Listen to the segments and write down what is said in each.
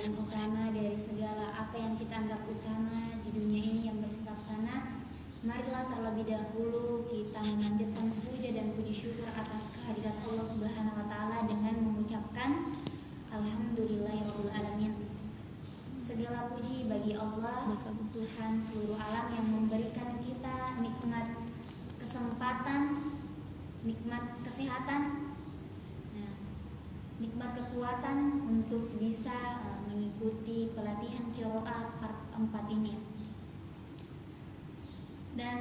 paling utama dari segala apa yang kita anggap utama di dunia ini yang bersifat fana, marilah terlebih dahulu kita memanjatkan puja dan puji syukur atas kehadirat Allah Subhanahu wa taala dengan mengucapkan alhamdulillahirabbil alamin. Segala puji bagi Allah, Tuhan seluruh alam yang memberikan kita nikmat kesempatan, nikmat kesehatan, nikmat kekuatan untuk bisa mengikuti pelatihan qiraat part 4 ini. Dan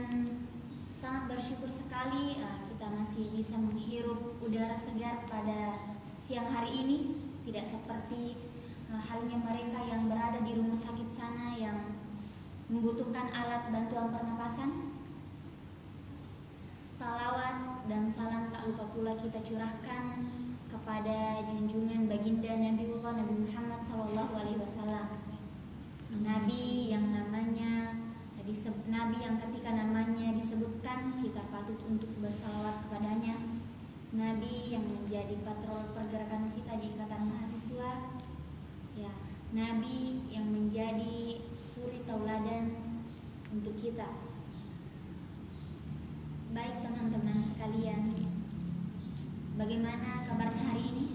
sangat bersyukur sekali kita masih bisa menghirup udara segar pada siang hari ini, tidak seperti halnya mereka yang berada di rumah sakit sana yang membutuhkan alat bantuan pernapasan. Salawat dan salam tak lupa pula kita curahkan kepada junjungan baginda Nabiullah Nabi Muhammad SAW, Nabi yang ketika namanya disebutkan kita patut untuk bersalawat kepadanya, Nabi yang menjadi patrol pergerakan kita di Ikatan Mahasiswa, ya, Nabi yang menjadi suri tauladan untuk kita. Baik teman-teman sekalian, bagaimana kabarnya hari ini?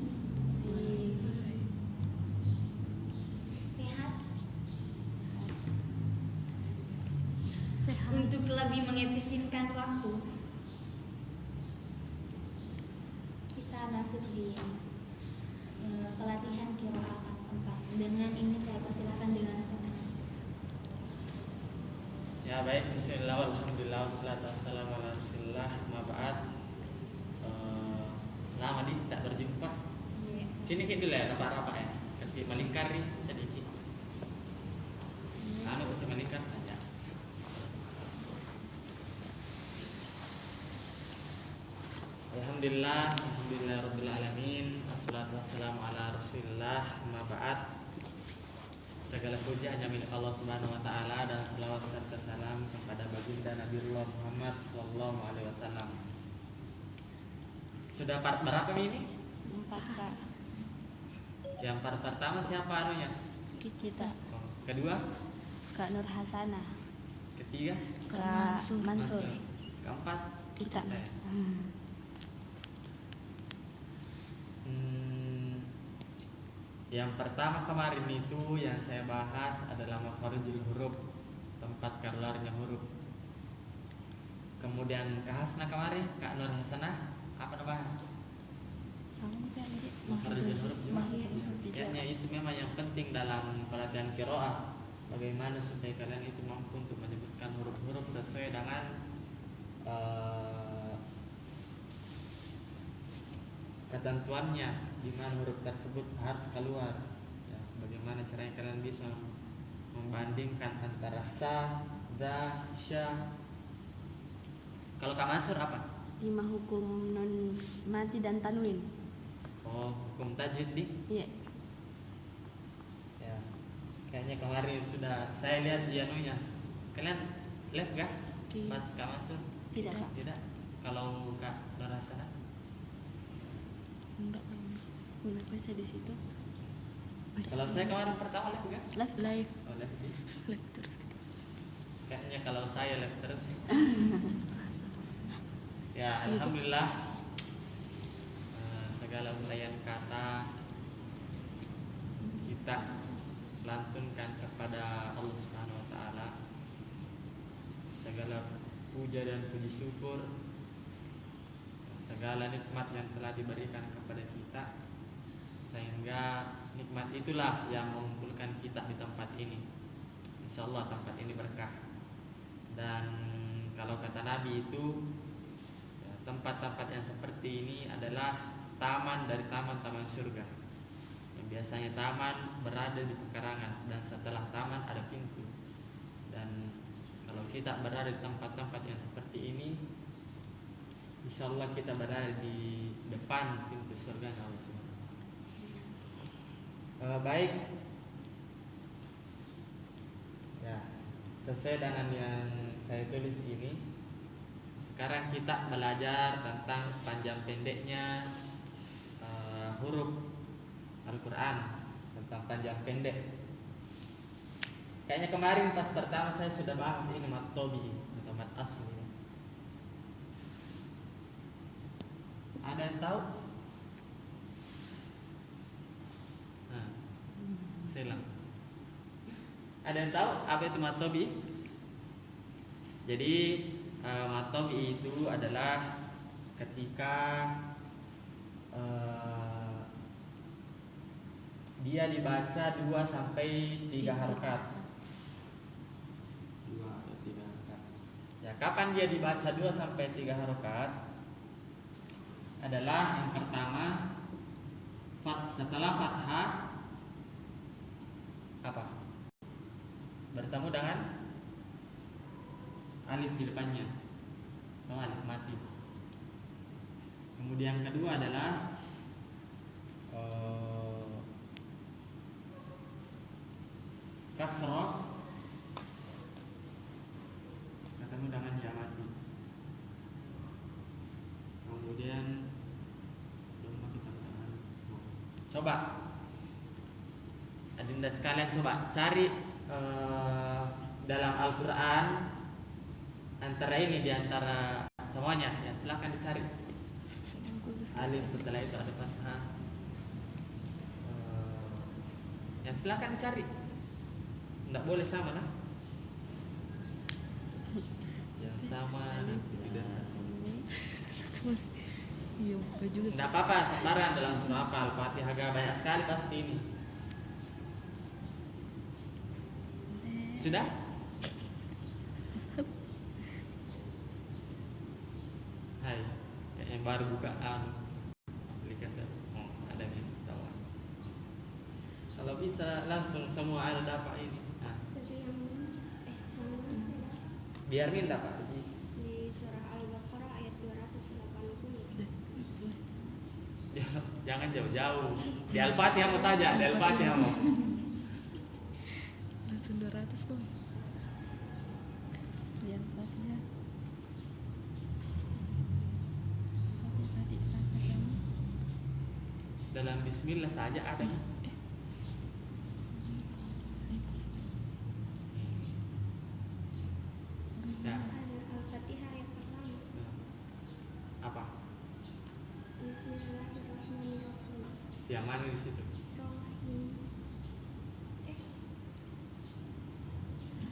Sehat? Untuk lebih mengefisienkan waktu, kita masuk di pelatihan qiraat 4. Dengan ini saya persilakan dengan ya baik, bismillah, alhamdulillah, wassalatu wassalamu ala rasulillah, ma'ba'ad. Lama nih tak berjumpa. Sini kita dulu ya, rapat-rapat ya. Kasih melingkar nih sedikit. Kasih melingkar saja. Alhamdulillah, alhamdulillah rabbil alamin. Wassalatu wassalamu ala rasulillah, ma'ba'ad. Segala puji hanya milik Allah Subhanahu wa taala dan selawat serta salam kepada baginda Nabiullah Muhammad sallallahu alaihi wasallam. Sudah part berapa ini? 4, Kak. Yang part pertama siapa anunya? Kita. Kedua? Kak Nur Hasanah. Ketiga? Kak Mansur. Keempat? Kita. Yang pertama kemarin itu yang saya bahas adalah makharijul huruf, tempat keluarnya huruf. Kemudian Kak Hasna kemarin, Kak Nur Hasanah, apa bahas? Makharijul huruf juga. Kayaknya itu memang yang penting dalam pelatihan qiraat. Bagaimana supaya kalian itu mampu untuk menyebutkan huruf-huruf sesuai dengan ketentuannya, di mana huruf tersebut harus keluar. Ya, bagaimana caranya kalian bisa membandingkan antara sa, da, sya. Kalau Kak Mansur apa? 5 hukum non mati dan tanwin. Oh, hukum tajwid nih? Iya. Ya, kayaknya kemarin sudah saya lihat di anunya. Kalian lihat nggak? Mas Kak Mansur? Tidak, Kak. Tidak. Kalau Kak Nur Hasanah? Enggak. Kenapa saya di situ? Kalau saya kemarin pertama live nggak? Live. Oh, live. Live terus. Kayaknya kalau saya live terus. Ya, alhamdulillah. Segala uraian kata kita lantunkan kepada Allah Subhanahu wa taala. Segala puja dan puji syukur, segala nikmat yang telah diberikan kepada kita, sehingga nikmat itulah yang mengumpulkan kita di tempat ini. Insyaallah tempat ini berkah. Dan kalau kata Nabi itu ya, tempat-tempat yang seperti ini adalah taman dari taman-taman surga. Yang biasanya taman berada di pekarangan dan setelah taman ada pintu. Dan kalau kita berada di tempat-tempat yang seperti ini, insyaallah kita berada di depan pintu surga Allah Subhanahu wa taala. Baik. Ya, sesuai dengan yang saya tulis ini, sekarang kita belajar tentang panjang pendeknya huruf Al-Quran, Tentang panjang pendek. Kayaknya kemarin pas pertama saya sudah bahas ini mat tobi atau mat asli. Ada yang tahu? Nah, selang. Ada yang tahu apa itu mat tobi? Jadi mat tobi itu adalah ketika dia dibaca 2 sampai 3 harokat. 2 atau 3 harokat. Ya, kapan dia dibaca 2 sampai 3 harokat? Adalah yang pertama setelah fathah apa? Bertemu dengan alif di depannya. Alif mati. Kemudian kedua adalah kasroh ketemu dengan ya mati. Kemudian coba adinda sekalian coba cari dalam Al-Quran antara ini diantara semuanya ya, silahkan dicari. Alif setelah itu ada fathah. Ya silahkan dicari. Tidak boleh sama lah. Yang sama nanti tidak. Iya, buka juga. Tidak apa-apa, sekarang dalam surah apa Al-Fatihah agak banyak sekali pasti ini. Sudah? Hai, yang baru buka aplikasi. Oh, ada nih tahu. Kalau bisa langsung semua ada dapat ini. Nah. Biar nih dapat. Di surah Al-Baqarah ayat 280. Jangan jauh-jauh. Di Al-Fatihah mau saja, di Al-Fatihah mau. Langsung 200 dong. Di Al-Fatihah. Dalam bismillah saja ada. Nah, Ada Al-Fatihah ayat pertama. apa? Bismillahirrahmanirrahim. Yang mana di situ? Rahim.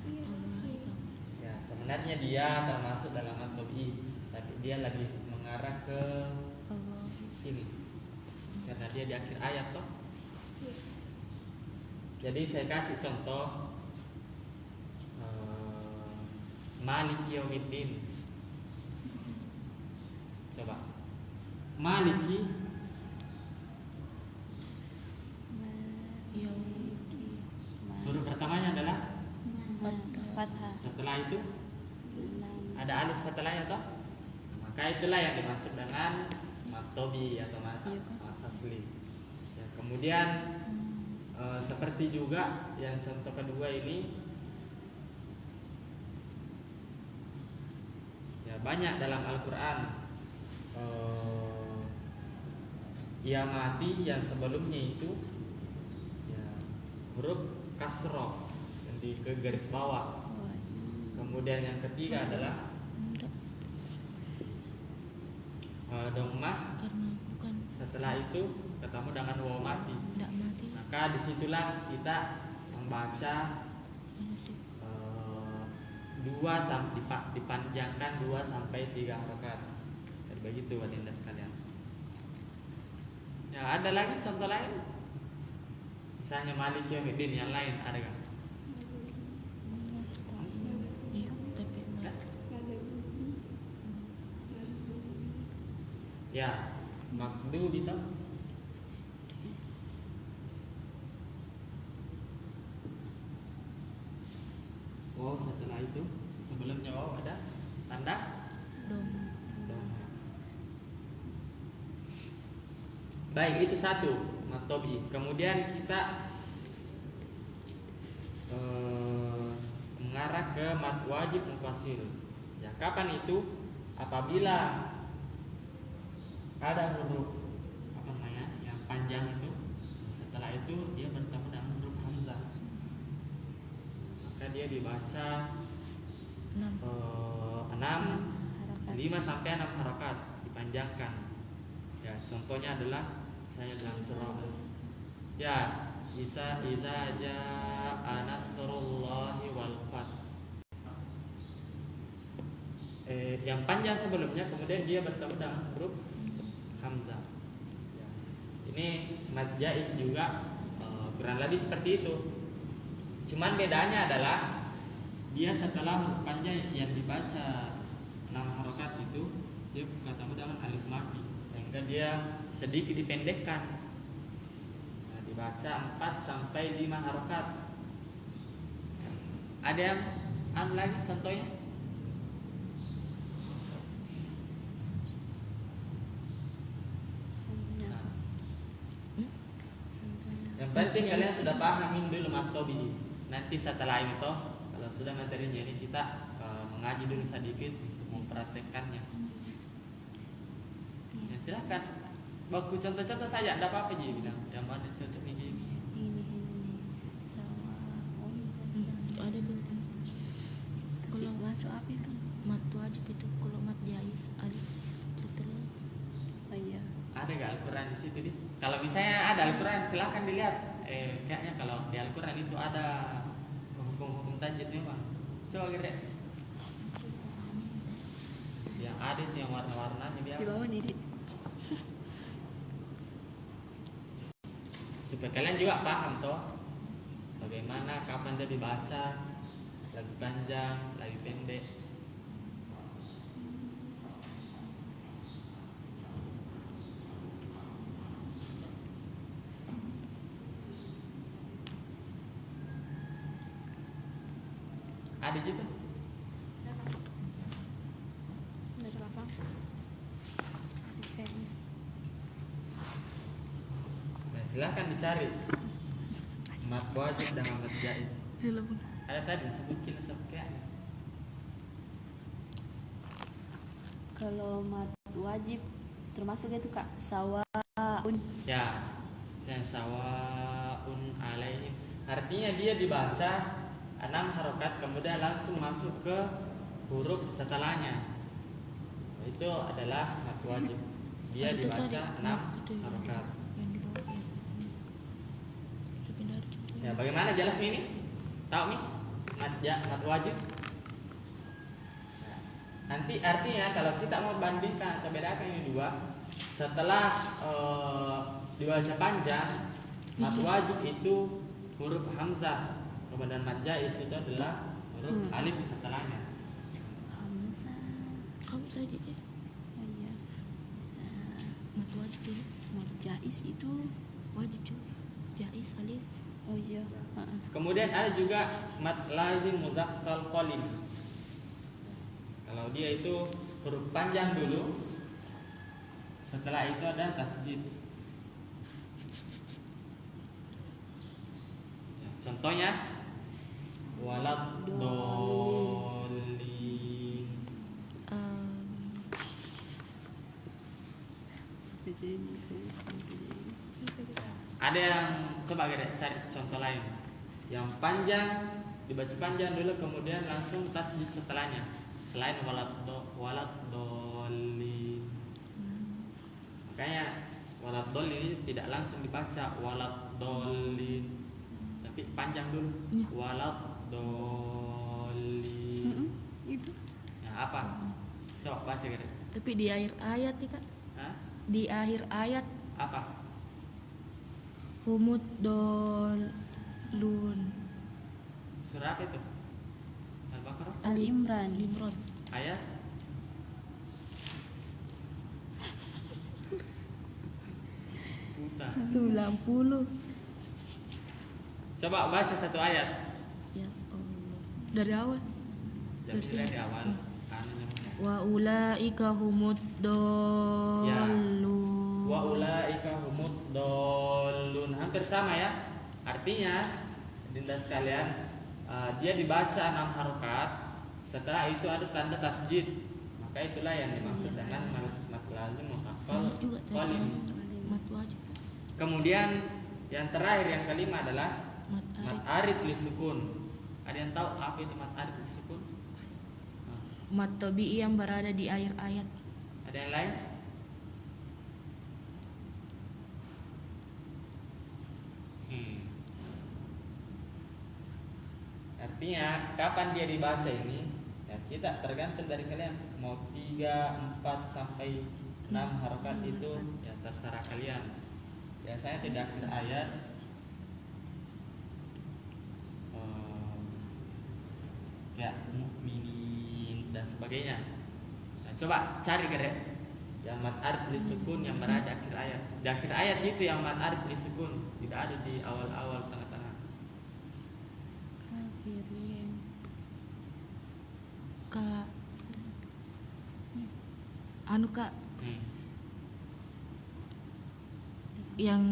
Iya, Rahim. Ya, sebenarnya dia termasuk dalam at-tabi'i, tapi dia lebih mengarah ke Allah. sini. Karena dia di akhir ayat toh. Iya. Jadi saya kasih contoh Maliki Yaumiddin. Coba. Maliki huruf pertamanya adalah Fathah. setelah itu ada alif setelahnya toh. Maka itulah yang dimaksud dengan matobi atau mat asli. Ya, kemudian seperti juga yang contoh kedua ini, ya banyak dalam Al-Quran ya mati yang sebelumnya itu ya, huruf kasroh yang di ke garis bawah. Kemudian yang ketiga adalah dhammah. Karena bukan Setelah itu ketemu dengan waw mati. tidak mati. Maka disitulah kita membaca dipanjangkan 2 sampai 3 harokat. Jadi begitu adinda sekalian. Ya ada lagi contoh lain. Misalnya Maliki Yaumiddin, yang lain ada nggak? Iya, tapi Ada? Magdubi. Ya, Magdubi toh. Wow, setelah itu sebelumnya wow ada tanda dom. Baik, itu satu matobi. Kemudian kita mengarah ke mat wajib mufasil. Ya, kapan itu? Apabila ada huruf apa namanya yang panjang itu, setelah itu dia bertemu dia dibaca 6 6 5 sampai 6 harokat dipanjangkan. Ya, contohnya adalah saya bilang surah ya, iza jaa nasrullahi wal fath. Yang panjang sebelumnya kemudian dia bertemu dengan huruf hamzah. Ya. Ini mad jaiz juga kurang lebih seperti itu. Cuman bedanya adalah dia setelah huruf panjang yang dibaca 6 harokat itu dia ketemu dengan alif mati, sehingga dia sedikit dipendekkan. Nah, dibaca 4 sampai 5 harokat. Ada yang lagi contohnya? Nah, yang penting kalian sudah pahamin dulu matobidi. Nanti setelah ini toh, kalau sudah materinya ini kita mengaji dulu sedikit untuk mempraktekkannya. Ya, silakan. Baku contoh-contoh saja, tidak apa-apa ji bilang. Yang mana cocok nih gini. ini sama itu ada berarti. Kalau masuk apa itu mat wajib itu, kalau mat jais alif terus. Oh iya, Ada gak Al-Quran di situ di? Kalau misalnya ada Al-Quran silakan dilihat. Kayaknya kalau di Al-Quran itu ada hukum-hukum tajwid memang. Coba kira. Yang ada itu yang warna-warnanya biasa. si bawah nih Supaya kalian juga paham toh bagaimana kapan dia dibaca, lagi panjang, lagi pendek. Ada gitu. Dari apa? Nah, silahkan dicari mat wajib dan mat jaiz. Ada tadi sebutin kayaknya. kalau mat wajib termasuk itu kak sawaun. Ya, yang sawaun alaihim. Artinya dia dibaca 6 harokat kemudian langsung masuk ke huruf setelahnya. Itu adalah mat wajib. Dia Itu dibaca tadi, 6 itu yang harokat. yang di bawah ya. Itu pindah dikit. Ya, bagaimana jelas ini? Tahu nih? Mat wajib. Nah, nanti artinya kalau kita mau bandingkan atau bedakan ini dua, setelah dibaca panjang, mat wajib itu huruf hamzah, kemudian mat jaiz itu adalah huruf alif setelahnya. Hamzah dia. Oh iya. Mat wajib ini. Mat jais itu wajib juga. Jais alif. Oh iya. Kemudian ada juga mat lazim mudzakkar qalil. Kalau dia itu huruf panjang dulu, setelah itu ada tasjid. Ya, contohnya walad dolin. Ada yang coba kita cari contoh lain. Yang panjang dibaca panjang dulu kemudian langsung tasjid setelahnya. Selain walad dolin. Makanya walad dolin ini tidak langsung dibaca walad dolin, tapi panjang dulu. Walad dolin. Itu. Nah, apa? Coba baca kita. Tapi di akhir ayat nih kak. Hah? Di akhir ayat Apa? humud dolun. Surah apa itu? Al-Baqarah? Al-Imran. Ayat? Susah. 90. Coba baca satu ayat. Ya Allah. Dari awal. Jadi dari awal. Wa ulaika humud dolun. Wa ulaika humud dolun. Hampir sama ya. Artinya dinda sekalian, dia dibaca 6 harokat. Setelah itu ada tanda tasjid. Maka itulah yang dimaksud dengan mat lazim musaqqal qalil. Mat wajib. Kemudian yang terakhir yang kelima adalah mat arid lisukun. Ada yang tahu apa itu mat arif disukun? Mat tabi'i yang berada di akhir ayat. Ada yang lain? Artinya kapan dia dibaca ini? Ya, kita tergantung dari kalian. Mau 3, 4 sampai 6 harokat itu ya terserah kalian. Biasanya tidak akhir ayat. Kayak mukminin dan sebagainya. Nah, coba cari gerek yang mat arif disukun yang berada di akhir ayat. Di akhir ayat itu yang mat arif disukun, tidak ada di awal-awal tengah-tengah. Kafirin. Kak. Anu Kak, yang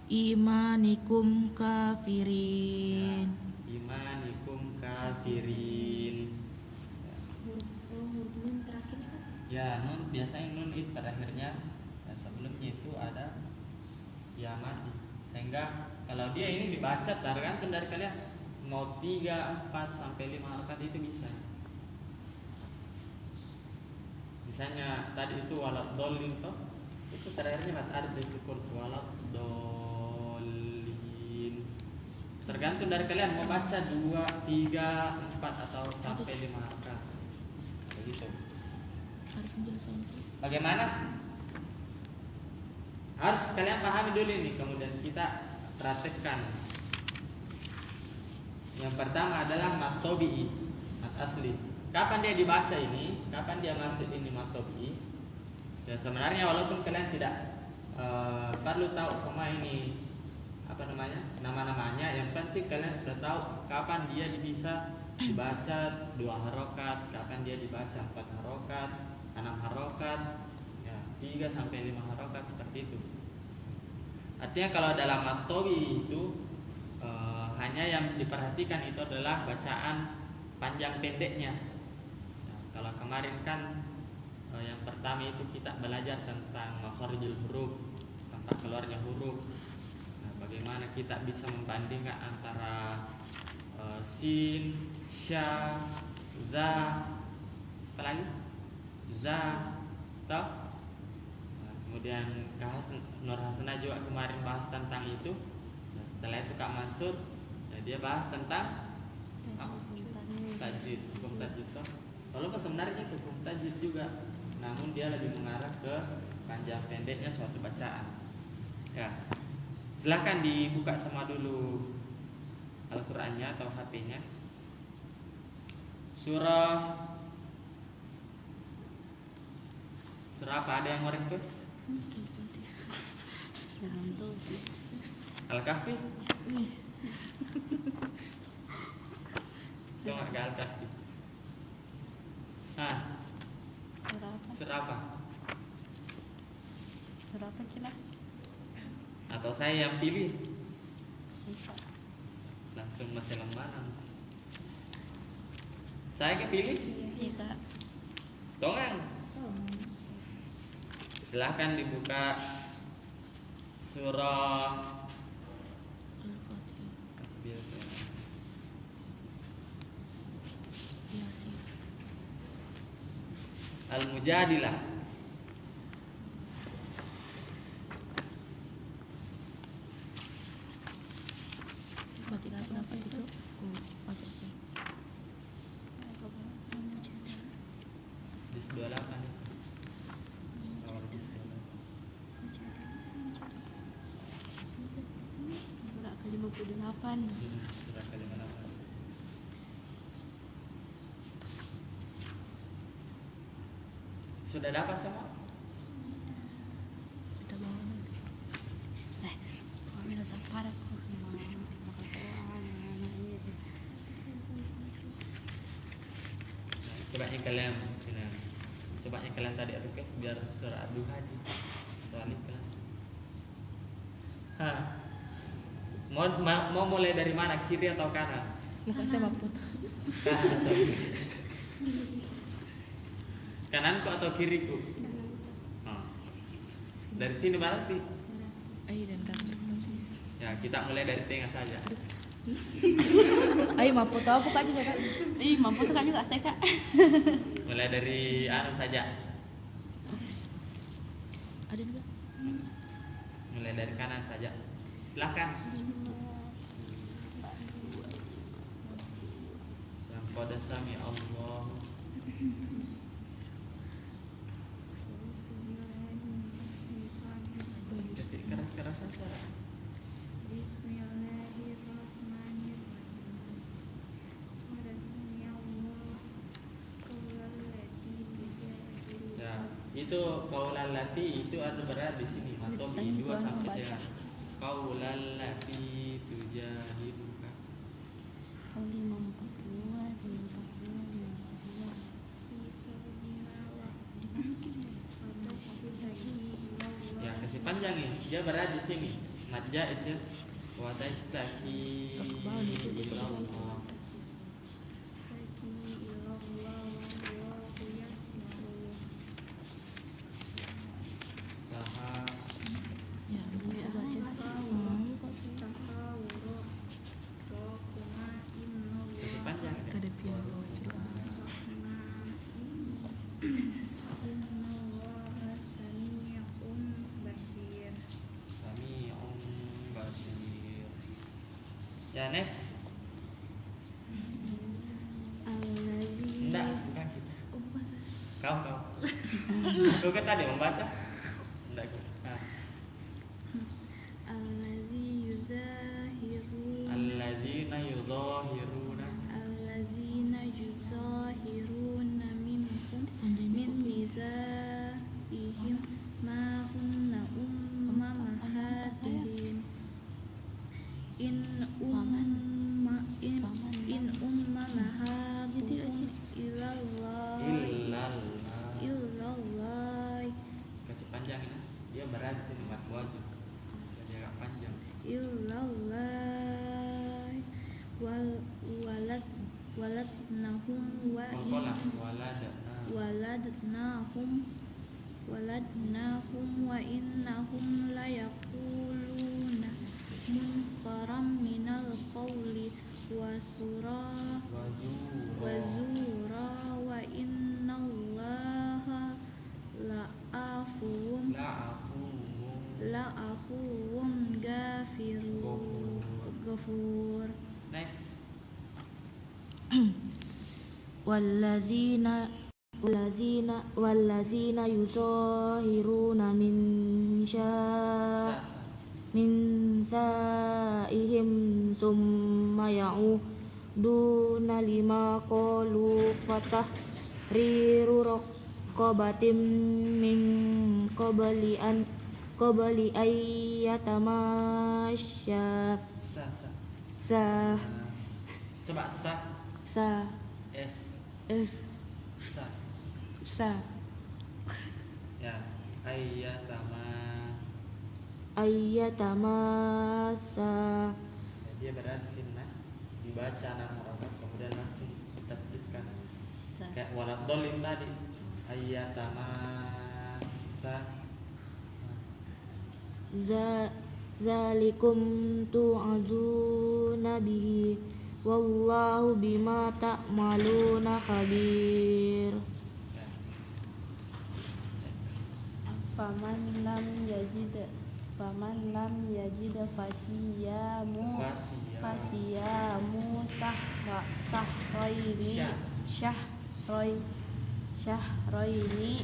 imanikum kafirin. Imanikum kafirin. Huruf nun terakhirnya kan? Ya, nun biasanya nun itu pada akhirnya. Ya, sebelumnya itu ada ya mati. Sehingga kalau dia ini dibaca tergantung dari kalian. Mau 3, 4 sampai 5 harokat itu bisa. Misalnya tadi itu walad dolin toh, itu terakhirnya mat arif disukun walad dolin. Tergantung dari kalian mau baca 2, 3, 4 atau sampai 5 harokat. Begitu. Bagaimana? Harus kalian pahami dulu ini, kemudian kita praktekkan. Yang pertama adalah mat tabi'i, mat asli. Kapan dia dibaca ini? Kapan dia masuk ini mat tabi'i? Dan sebenarnya walaupun kalian tidak perlu tahu semua ini apa namanya nama-namanya, yang penting kalian sudah tahu kapan dia bisa dibaca 2 harokat, kapan dia dibaca 4 harokat, 6 harokat, ya 3 sampai 5 harokat seperti itu. Artinya kalau dalam mat tabi'i itu hanya yang diperhatikan itu adalah bacaan panjang pendeknya. Nah, kalau kemarin kan yang pertama itu kita belajar tentang makharijul huruf, tentang keluarnya huruf. Nah, bagaimana kita bisa membandingkan antara sin, sya, za, apa lagi? Za, ta. Nah, kemudian Nur Hasanah juga kemarin bahas tentang itu. Nah, setelah itu Kak Mansur dia bahas tentang tajwid, hukum tajwid toh. Walaupun sebenarnya hukum tajwid juga, namun dia lebih mengarah ke panjang pendeknya suatu bacaan. Ya, silahkan dibuka semua dulu Al-Qur'annya atau HP-nya. Surah apa? Ada yang mau request? Al-Kahfi? Coba ke Al-Kahfi. Surah apa? Surah apa kira? Atau saya yang pilih? Langsung masih lembaran. Saya yang pilih? Tidak. Tongang. Silahkan dibuka surah Al-Mujadilah. Kenapa situ? Dis 28 itu. Surah ke-58. Surah ke-58. Sudah dapat semua? Kita bawa nanti. Kami rasa parah kok. Coba kalian tadi request biar surah Ad-Duha aja. Soal ikhlas. Mau mulai dari mana? Kiri atau kanan? Muka saya foto. Kanan atau kiri? Kananku atau kiriku? Dari sini berarti. Dan kanan. Ya, kita mulai dari tengah saja. Ay, mampu tahu aku kak juga kak. Ih, mampu tuh kan juga saya kak. Mulai dari anu saja. Ada juga. Mulai dari kanan saja. Silakan. Yang pada sami Allah. Kasih keras-keras saja. Ya, itu qaulal lati itu ada berada di sini atau di 2 sampai dengan qaulal lati tujahiduka. Oh, 542, 542. Ya, kasih panjang nih. Dia berada di sini. Madja itu wa tastaki ilallah. Tahap Ya, bisa baca. kasih panjang ya. Kada pian baca. Sami'un basir. Ya, next. Enggak, bukan kita. Kau. Kau kan tadi membaca? Enggak. Nah. Alladzina yudhahiruna Alladzina yuzahiruna minkum min nisaihim ma hunna ummahatihim in ummahatuhum illallah kasih panjang ya. Dia berada di sini mat wajib. Jadi agak panjang. illallah waladnahum Kolkolah waladnahum wa innahum layaquluna munkaram minal qawli wa zura wa innallaha la'afuwun ghafur. Next. والذين يظاهرون من نسائهم ثم يعودون لما قالوا فتحرير رقبة من قبل أن يتماشى Coba sa. Ya, ayyatamasa. Dia berada di sini, nah. Dibaca nama orang kemudian langsung ditasdidkan. Kayak walad dolim tadi. Ayyatamasa. Zalikum tu'adzuna bihi wallahu bima ta'maluna khabir. Faman lam yajid fasiyamu syahraini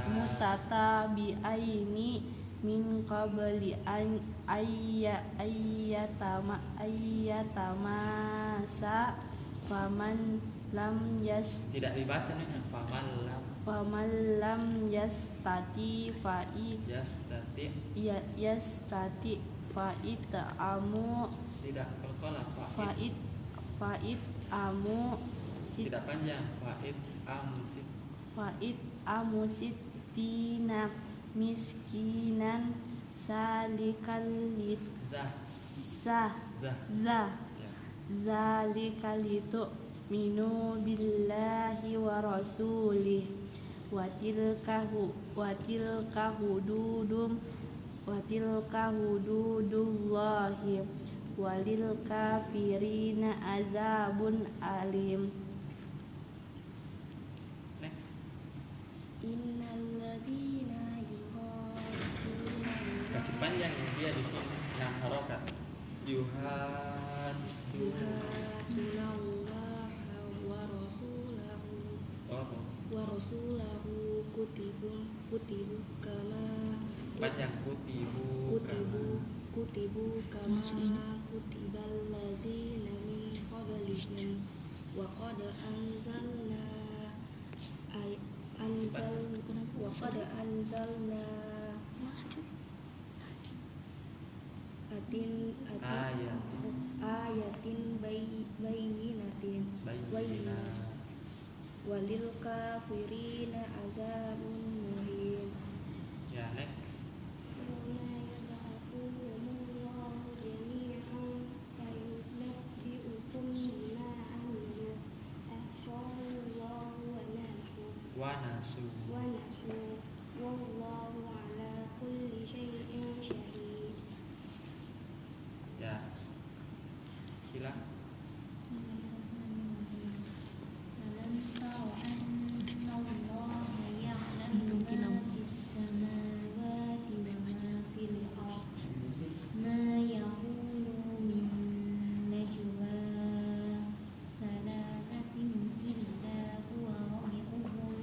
mutatabi'aini min qabli ayyatamasa faman lam tidak dibaca nih faman lam yastati fa'itamu tidak kolkolah amu tidak panjang fa'id amu sittina miskinan salikalit zalika litu minu billahi wa rasulih watilka hududullahi walil kafirina azabun alim. Next. Innallazina yuqatiluna Kasih panjang dia di sini. Nah, harokat. yuhaddunallaha wa rasulahu kutibu kama Panjang kutibu kama kutibal ladzina min qablihim wa qad anzalna ayatin bayyinatin walil kafirina azabun muhin. Ya, next. Wanasu. Wallahu ala kulli syai'in syahid. Ya. Sila. Alam tara anna Allaha ya'lamu ma fis samawati wa ma fil ardi ma yakunu min najwa thalathatin illa huwa rabi'uhum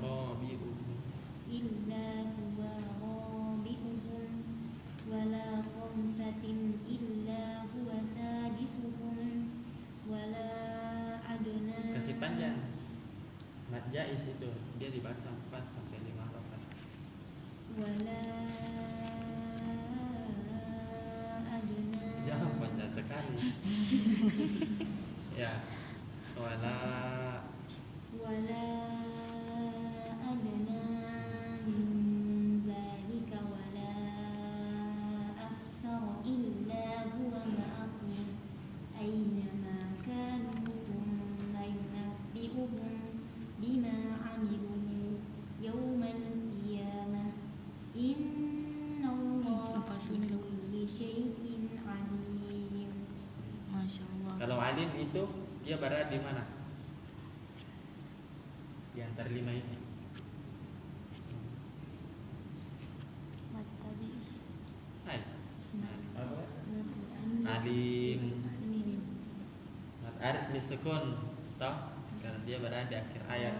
wala khamsatin illa huwa sadisuhum wala adna. Kasih panjang. Mad jaiz itu dia dibaca 4 sampai 5 harokat. Wala adna. Jangan panjang sekali. Ya. Wala adna min zalika wala aksara illa huwa ma'akum aynama kanu summa yunabbi'uhum bima 'amilu yawmal qiyamah innallaha bikulli syai'in 'alim. Masya Allah. Kalau alim itu dia berada di mana? Di antara 5 ini. Hai. Apa? Alim. Mat arif misukun. Tahu? Karena dia berada di akhir ayat.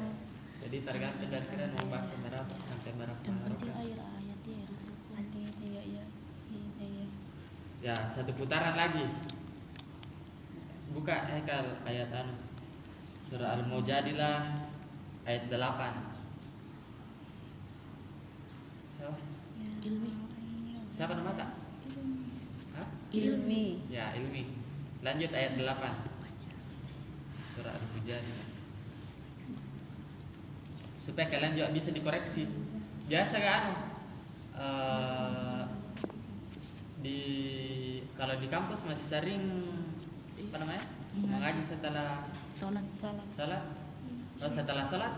Jadi tergantung dari kalian mau baca berapa sampai berapa Yang penting harokat. ayat-ayatnya ya. Ya, satu putaran lagi. Buka Hekal ayat surah Al-Mujadilah ayat 8. Siapa? Ilmi. Siapa nama tak? Hah? Ilmi. Ya, Ilmi. Lanjut ayat 8. Surah Al-Mujadilah. Supaya kalian juga bisa dikoreksi. Biasa kan? Kalau di kampus masih sering apa namanya? Mengaji setelah Salat. salat. Oh, setelah salat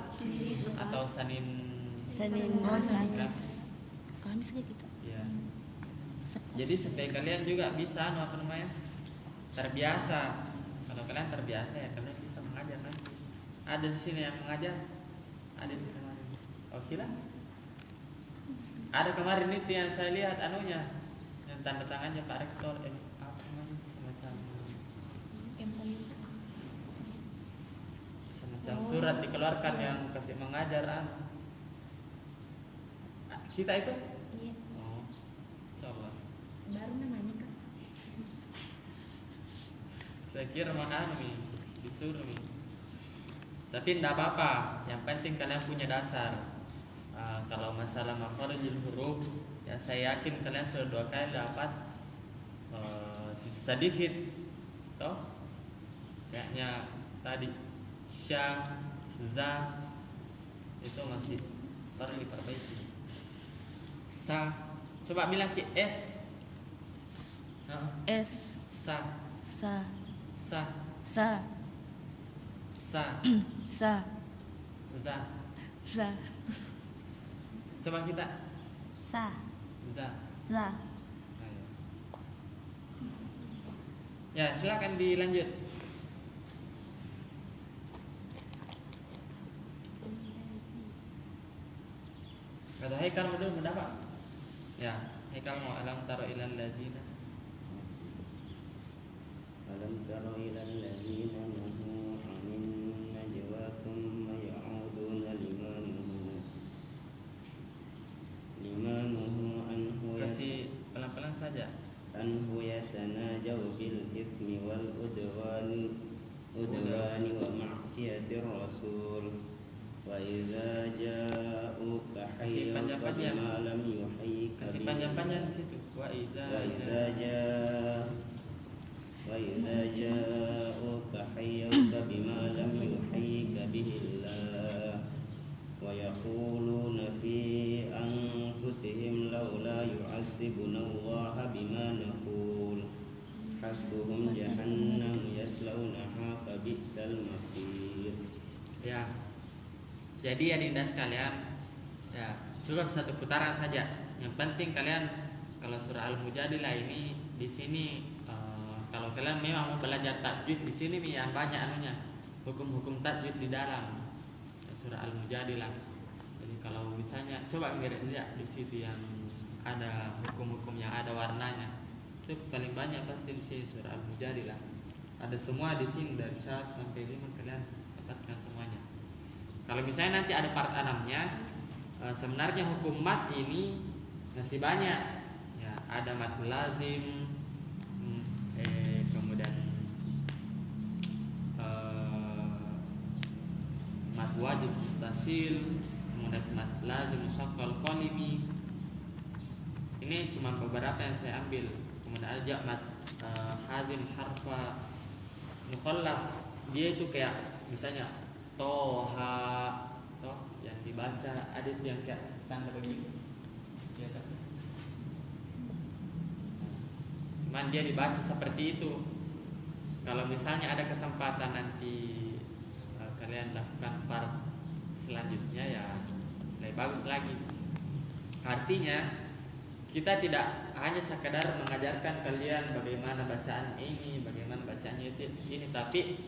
atau Senin. Kamis kayak gitu. Ya. Jadi supaya kalian juga bisa apa namanya? Terbiasa. Kalau kalian terbiasa ya kalian bisa mengajar nanti. Ada di sini yang mengajar. Ada di kemarin. Oke lah. Ada kemarin itu yang saya lihat anunya, yang tanda tangannya Pak Rektor apa namanya semacam surat dikeluarkan yang kasih mengajar kita itu. Iya, Oh, insyaallah. baru namanya kan. Saya kira mana nih disuruh nih. Tapi tidak apa-apa, yang penting kalian punya dasar. Kalau masalah makharijul huruf, ya saya yakin kalian sudah 2 kali dapat sedikit, toh? Kayaknya tadi sya, za itu masih perlu diperbaiki. Sa, coba bilang ki s. S. Sa, Sa. sa, Sa. sa, Sa. za. Sa. Coba kita. Sa. Bisa. Za. Ayo. Ya, silakan dilanjut. Kata Haikal belum mendapat. Ya, Haikal mau alam taro ilal ladina. ألم تر إلى الذين نهوا عن النجوى ثم يعودون لما نهوا عنه Kasih pelan-pelan saja. يتناجوا بالإثم والعدوان ومعصية الرسول وإذا جاءوك حيوك بما لم يحيك Kasih به panjang-panjang di situ. وإذا جاءوك حيوك بما لم يحيك به الله ويقولون في أنفسهم لولا يعذبنا الله بما نقول حسبهم جهنم يصلونها فبئس المصير. Ya. Jadi adinda sekalian, ya, cukup satu putaran saja. Yang penting kalian kalau surah Al-Mujadilah ini di sini kalau kalian memang mau belajar tajwid di sini nih yang banyak anunya. Hukum-hukum tajwid di dalam surah Al-Mujadilah. Jadi kalau misalnya coba lihat di situ yang ada hukum-hukum yang ada warnanya. Itu paling banyak pasti di sini surah Al-Mujadilah. Ada semua di sini dari 1 sampai 5 kalian dapatkan semuanya. Kalau misalnya nanti ada part 6-nya, sebenarnya hukum mat ini masih banyak. Ya, ada mat lazim, kemudian mat wajib tasil, kemudian mat lazim musaqqal qalimi. Ini cuma beberapa yang saya ambil. Kemudian ada mat hazim harfa mukhallaf. Dia itu kayak misalnya toha, yang dibaca ada itu yang kayak tanda begini di atas. Cuman dia dibaca seperti itu. Kalau misalnya ada kesempatan nanti kalian lakukan part selanjutnya, ya lebih bagus lagi. Artinya kita tidak hanya sekedar mengajarkan kalian bagaimana bacaan ini, bagaimana bacaannya ini, tapi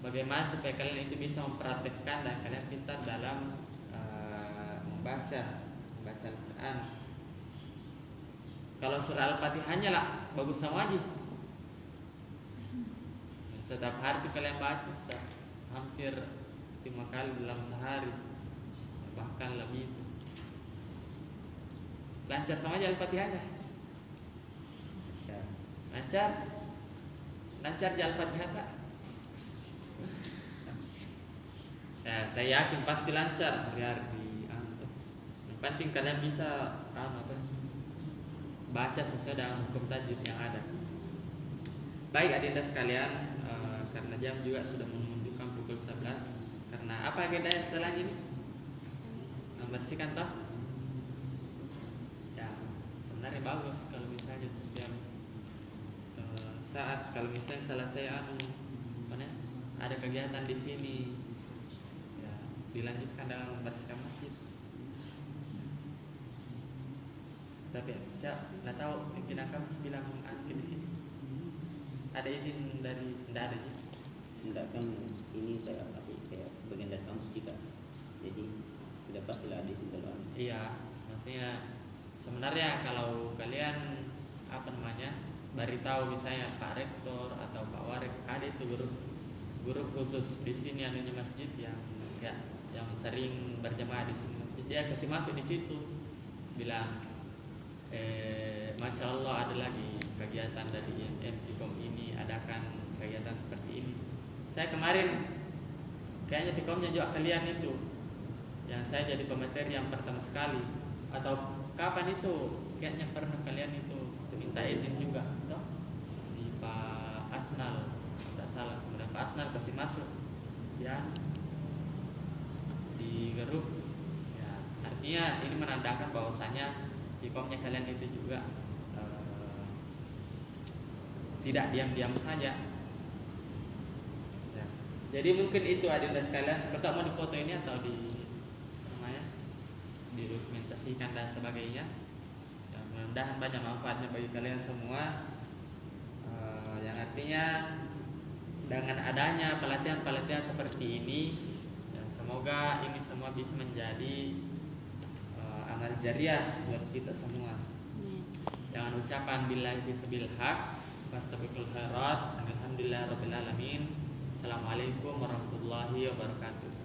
bagaimana supaya kalian itu bisa mempraktekkan dan kalian pintar dalam membaca Al-Quran. Kalau surah Al-Fatihahnya lah bagus sama aja. Setiap hari itu kalian baca hampir 5 kali dalam sehari, bahkan lebih. Lancar sama aja Al-Fatihahnya. Lancar aja Al-Fatihah tak? Ya, saya yakin pasti lancar hari-hari. Yang penting kalian bisa baca sesuai dengan hukum tajwid yang ada. Baik adinda sekalian, karena jam juga sudah menunjukkan pukul 11. Karena apa agendanya setelah ini? Membersihkan toh? Ya, sebenarnya bagus kalau misalnya setiap saat kalau misalnya selesai ada kegiatan di sini, ya, dilanjutkan dalam membersihkan masjid. Tapi saya nggak tahu, mungkin kamu bilang di sini ada izin dari tidak ada. Tidak kan ini kayak bagian dari kampus juga, jadi tidak pastilah ada izin terlalu. Iya, maksudnya sebenarnya kalau kalian beritahu misalnya Pak Rektor atau Pak Warek, ada itu guru khusus di sini anunya masjid yang sering berjamaah di sini, dia kasih masuk di situ, bilang Masya Allah ada lagi kegiatan dari IMM Tikom ini, adakan kegiatan seperti ini. Saya kemarin kayaknya Tikomnya juga kalian itu yang saya jadi pemateri yang pertama sekali, atau kapan itu kayaknya pernah kalian itu minta izin juga toh di Pak Asnal, tidak salah. Kemudian Pak Asnal kasih masuk ya di grup ya, artinya ini menandakan bahwasanya Tikomnya kalian itu juga tidak diam-diam saja ya. Jadi mungkin itu adinda sekalian, seperti mau di foto ini atau di namanya didokumentasikan dan sebagainya. Ya, mudah-mudahan banyak manfaatnya bagi kalian semua. Yang artinya dengan adanya pelatihan-pelatihan seperti ini, ya, semoga ini semua bisa menjadi amal jariah buat kita semua. Jangan ucapan billahi fisbil haq, fastabiqul khairat, alhamdulillah rabbil alamin. Assalamualaikum warahmatullahi wabarakatuh.